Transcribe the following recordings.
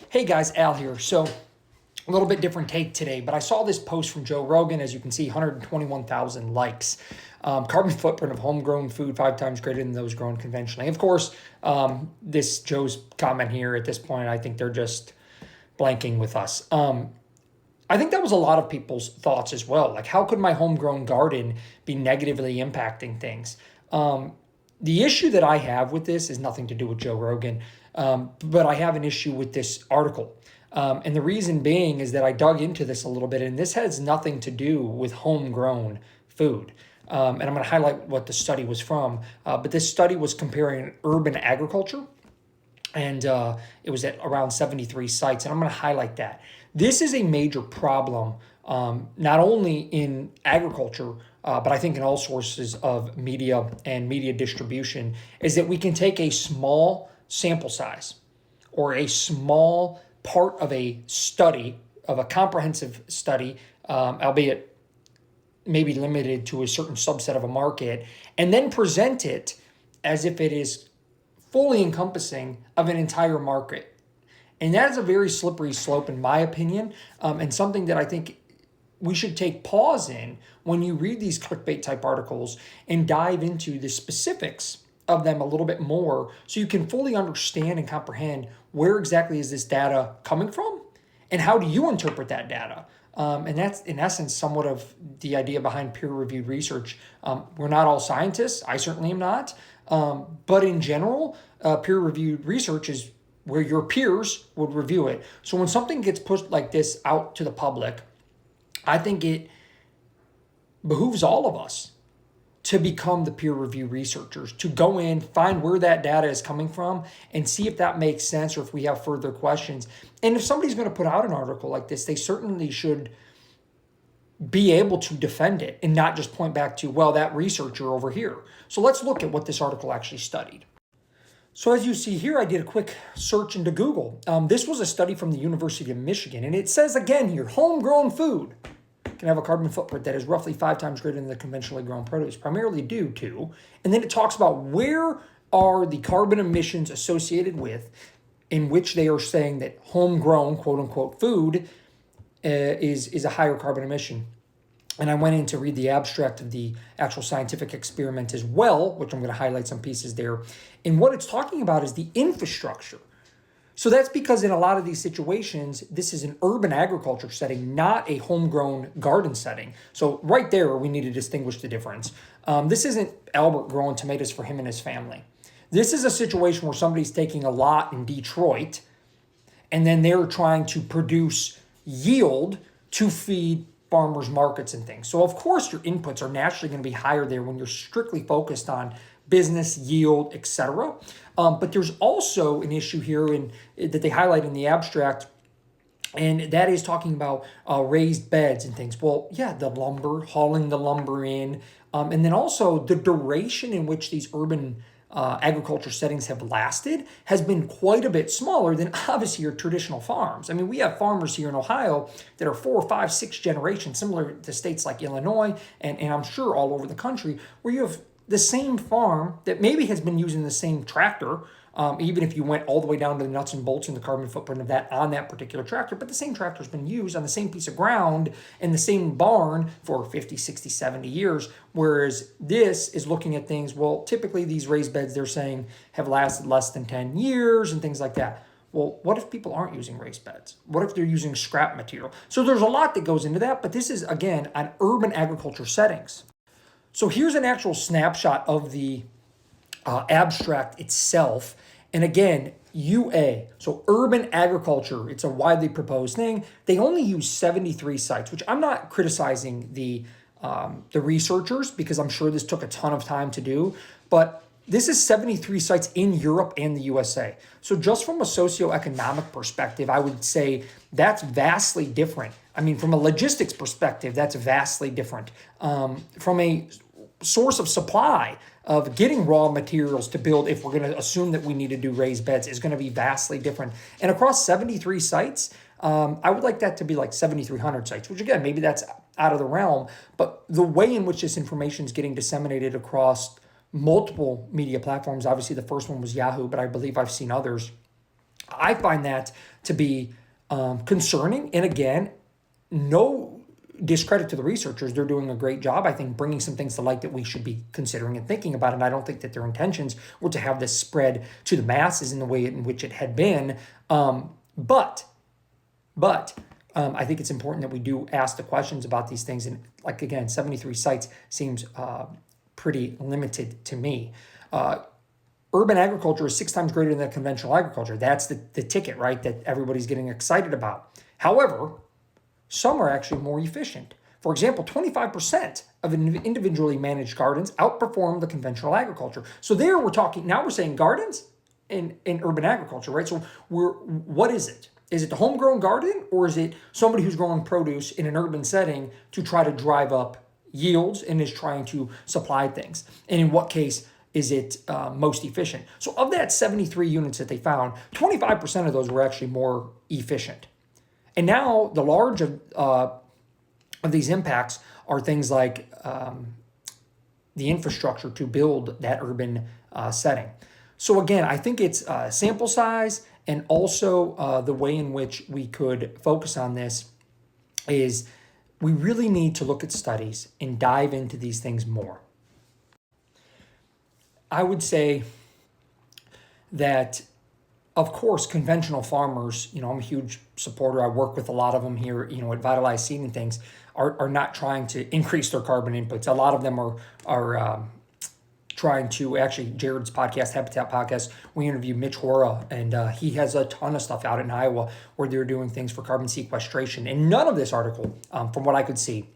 Hey guys, Al here. So a little bit different take today, but I saw this post from Joe Rogan. As you can see, 121,000 likes. Carbon footprint of homegrown food 5 times greater than those grown conventionally. Of course, this Joe's comment here at this point, I think they're just blanking with us. I think that was a lot of people's thoughts as well. Like, how could my homegrown garden be negatively impacting things? The issue that I have with this is nothing to do with Joe Rogan, but I have an issue with this article. And the reason being is that I dug into this a little bit, and this has nothing to do with homegrown food. And I'm going to highlight what the study was from. But this study was comparing urban agriculture, and it was at around 73 sites. And I'm going to highlight that. This is a major problem, not only in agriculture, but I think in all sources of media and media distribution, is that we can take a small sample size or a small part of a study, of a comprehensive study, albeit maybe limited to a certain subset of a market, and then present it as if it is fully encompassing of an entire market. And that is a very slippery slope, in my opinion, and something that I think we should take pause in when you read these clickbait type articles and dive into the specifics of them a little bit more so you can fully understand and comprehend where exactly is this data coming from and how do you interpret that data. And that's, in essence, somewhat of the idea behind peer-reviewed research. We're not all scientists. I certainly am not. But in general, peer-reviewed research is where your peers would review it. So when something gets pushed like this out to the public, I think it behooves all of us to become the peer review researchers, to go in, find where that data is coming from, and see if that makes sense or if we have further questions. And if somebody's going to put out an article like this, they certainly should be able to defend it and not just point back to, well, that researcher over here. So let's look at what this article actually studied. So as you see here, I did a quick search into Google. This was a study from the University of Michigan, and it says again here, homegrown food can have a carbon footprint that is roughly 5 times greater than the conventionally grown produce, primarily due to, and then it talks about where are the carbon emissions associated with, in which they are saying that homegrown, quote unquote, food is a higher carbon emission. And I went in to read the abstract of the actual scientific experiment as well, which I'm going to highlight some pieces there. And what it's talking about is the infrastructure. So that's because in a lot of these situations, this is an urban agriculture setting, not a homegrown garden setting. So right there, we need to distinguish the difference. This isn't Albert growing tomatoes for him and his family. This is a situation where somebody's taking a lot in Detroit, and then they're trying to produce yield to feed farmers markets and things. So of course, your inputs are naturally going to be higher there when you're strictly focused on business, yield, etc. But there's also an issue here that they highlight in the abstract, and that is talking about raised beds and things. Well, yeah, the lumber, hauling the lumber in, and then also the duration in which these urban agriculture settings have lasted has been quite a bit smaller than obviously your traditional farms. I mean, we have farmers here in Ohio that are 4, 5, 6 generations, similar to states like Illinois and I'm sure all over the country, where you have the same farm that maybe has been using the same tractor, even if you went all the way down to the nuts and bolts and the carbon footprint of that on that particular tractor, but the same tractor has been used on the same piece of ground in the same barn for 50, 60, 70 years, whereas this is looking at things, well, typically these raised beds, they're saying, have lasted less than 10 years and things like that. Well, what if people aren't using raised beds? What if they're using scrap material? So there's a lot that goes into that, but this is, again, on urban agriculture settings. So here's an actual snapshot of the abstract itself. And again, UA, so urban agriculture, it's a widely proposed thing. They only use 73 sites, which I'm not criticizing the researchers because I'm sure this took a ton of time to do, but this is 73 sites in Europe and the USA. So just from a socioeconomic perspective, I would say that's vastly different. I mean, from a logistics perspective, that's vastly different. From a source of supply of getting raw materials to build, if we're going to assume that we need to do raised beds, is going to be vastly different. And across 73 sites, I would like that to be like 7,300 sites, which again, maybe that's out of the realm. But the way in which this information is getting disseminated across multiple media platforms, obviously the first one was Yahoo, but I believe I've seen others. I find that to be concerning. And again, no discredit to the researchers. They're doing a great job, I think, bringing some things to light that we should be considering and thinking about. And I don't think that their intentions were to have this spread to the masses in the way in which it had been. But I think it's important that we do ask the questions about these things. And like, again, 73 sites seems pretty limited to me. Urban agriculture is 6 times greater than conventional agriculture. That's the ticket, right, that everybody's getting excited about. However, some are actually more efficient. For example, 25% of individually managed gardens outperform the conventional agriculture. So there now we're saying gardens in urban agriculture, right? So what is it? Is it the homegrown garden, or is it somebody who's growing produce in an urban setting to try to drive up yields and is trying to supply things? And in what case is it most efficient? So of that 73 units that they found, 25% of those were actually more efficient. And now the large of these impacts are things like the infrastructure to build that urban setting. So again, I think it's sample size, and also the way in which we could focus on this is we really need to look at studies and dive into these things more. I would say that, of course, conventional farmers, I'm a huge supporter. I work with a lot of them here, at Vitalize Seed and things, are not trying to increase their carbon inputs. A lot of them are trying to, actually, Jared's podcast, Habitat Podcast, we interviewed Mitch Hora, and he has a ton of stuff out in Iowa where they're doing things for carbon sequestration. And none of this article, from what I could see,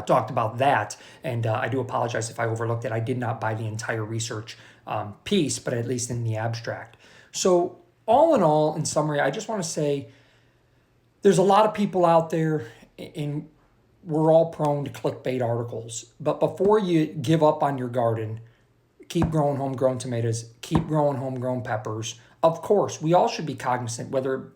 talked about that, and I do apologize if I overlooked it. I did not buy the entire research piece, but at least in the abstract. So all in all, in summary, I just want to say there's a lot of people out there, and we're all prone to clickbait articles. But before you give up on your garden, keep growing homegrown tomatoes, keep growing homegrown peppers. Of course, we all should be cognizant whether,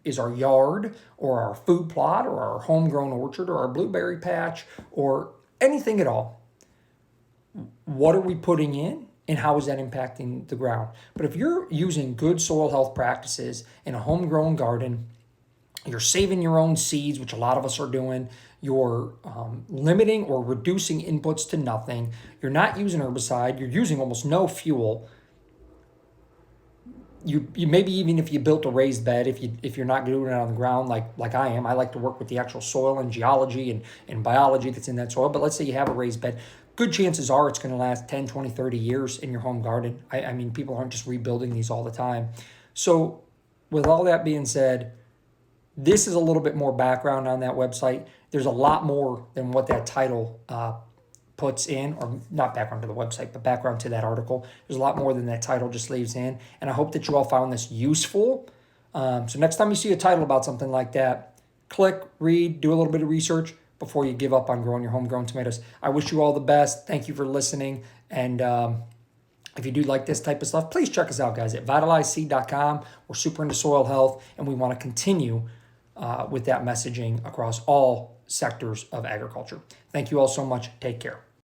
is our yard or our food plot or our homegrown orchard or our blueberry patch or anything at all. What are we putting in and how is that impacting the ground? But if you're using good soil health practices in a homegrown garden, you're saving your own seeds, which a lot of us are doing. You're limiting or reducing inputs to nothing. You're not using herbicide. You're using almost no fuel. You maybe even if you built a raised bed, if you're not doing it on the ground like I am, I like to work with the actual soil and geology and biology that's in that soil. But let's say you have a raised bed, good chances are it's going to last 10, 20, 30 years in your home garden. I mean, people aren't just rebuilding these all the time. So with all that being said, this is a little bit more background on that website. There's a lot more than what that title puts in, or not background to the website, but background to that article. There's a lot more than that title just leaves in. And I hope that you all found this useful. So next time you see a title about something like that, click, read, do a little bit of research before you give up on growing your homegrown tomatoes. I wish you all the best. Thank you for listening. And if you do like this type of stuff, please check us out, guys, at vitalizeseed.com. We're super into soil health, and we want to continue with that messaging across all sectors of agriculture. Thank you all so much. Take care.